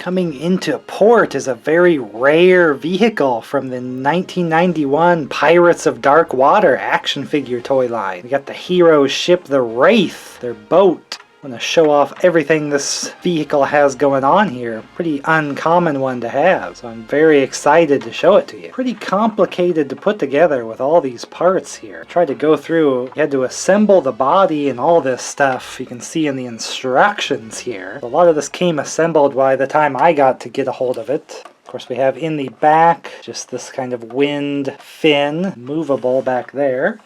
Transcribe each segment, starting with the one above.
Coming into port is a very rare vehicle from the 1991 Pirates of Dark Water action figure toy line. We got the hero's ship, the Wraith, their boat. I'm going to show off everything this vehicle has going on here. Pretty uncommon one to have, so I'm very excited to show it to you. Pretty complicated to put together with all these parts here. I tried to go through, you had to assemble the body and all this stuff you can see in the instructions here. A lot of this came assembled by the time I got to get a hold of it. Of course, we have in the back just this kind of wind fin, movable back there.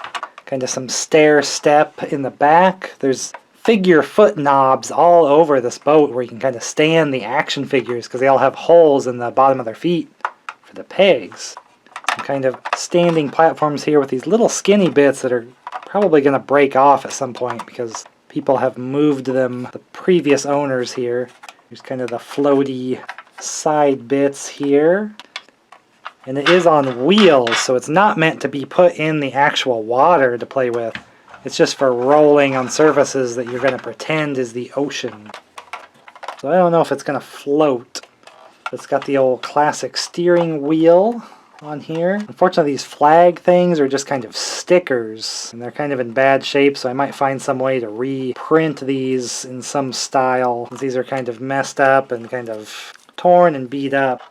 Kind of some stair step in the back. There's figure foot knobs all over this boat where you can kind of stand the action figures because they all have holes in the bottom of their feet for the pegs. Some kind of standing platforms here with these little skinny bits that are probably going to break off at some point because people have moved them, the previous owners here. Here's kind of the floaty side bits here. And it is on wheels, so it's not meant to be put in the actual water to play with. It's just for rolling on surfaces that you're going to pretend is the ocean. So I don't know if it's going to float. It's got the old classic steering wheel on here. Unfortunately, these flag things are just kind of stickers, and they're kind of in bad shape, so I might find some way to reprint these in some style. These are kind of messed up and kind of torn and beat up.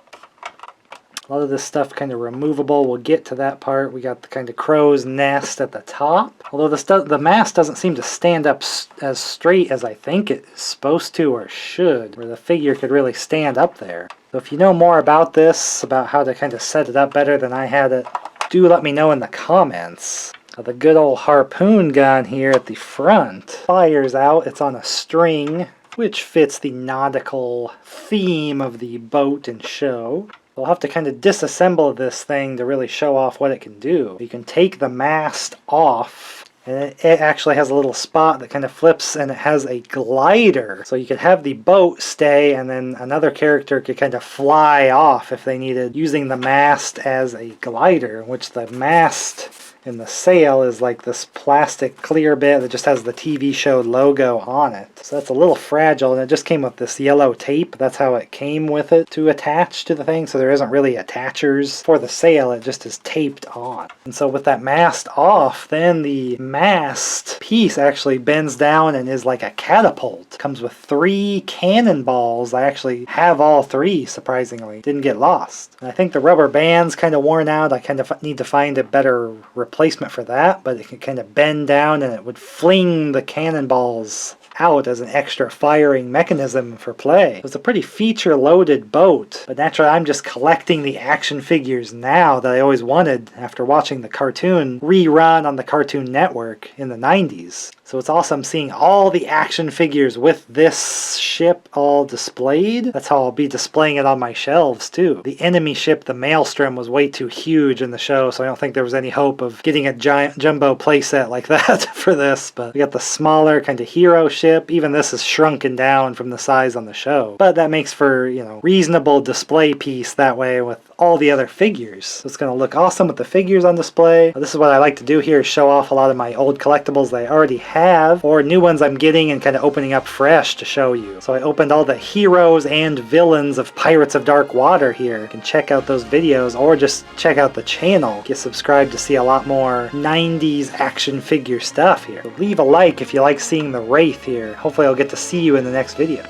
A lot of this stuff kind of removable. We'll get to that part. We got the kind of crow's nest at the top. Although the mast doesn't seem to stand up as straight as I think it's supposed to or should, where the figure could really stand up there. So if you know more about this, about how to kind of set it up better than I had it, do let me know in the comments. The good old harpoon gun here at the front fires out. It's on a string, which fits the nautical theme of the boat and show. We'll have to kind of disassemble this thing to really show off what it can do. You can take the mast off, and it actually has a little spot that kind of flips, and it has a glider. So you could have the boat stay, and then another character could kind of fly off if they needed, using the mast as a glider, which the mast and the sail is like this plastic clear bit that just has the TV show logo on it. So that's a little fragile, and it just came with this yellow tape. That's how it came with it to attach to the thing, so there isn't really attachers for the sail. It just is taped on. And so with that mast off, then the mast piece actually bends down and is like a catapult. Comes with 3 cannonballs. I actually have all 3, surprisingly. Didn't get lost. And I think the rubber band's kind of worn out. I kind of need to find a better replacement for that, but it can kind of bend down and it would fling the cannonballs out as an extra firing mechanism for play. It's a pretty feature-loaded boat, but naturally I'm just collecting the action figures now that I always wanted after watching the cartoon rerun on the Cartoon Network in the 90s. So it's awesome seeing all the action figures with this ship all displayed. That's how I'll be displaying it on my shelves too. The enemy ship, the Maelstrom, was way too huge in the show, so I don't think there was any hope of getting a giant jumbo playset like that for this. But we got the smaller kind of hero ship. Even this is shrunken down from the size on the show. But that makes for, you know, reasonable display piece that way with all the other figures. So it's going to look awesome with the figures on display. This is what I like to do here, is show off a lot of my old collectibles that I already have, or new ones I'm getting and kind of opening up fresh to show you. So I opened all the heroes and villains of Pirates of Dark Water here. You can check out those videos or just check out the channel. Get subscribed to see a lot more 90s action figure stuff here. So leave a like if you like seeing the Wraith here. Hopefully I'll get to see you in the next video.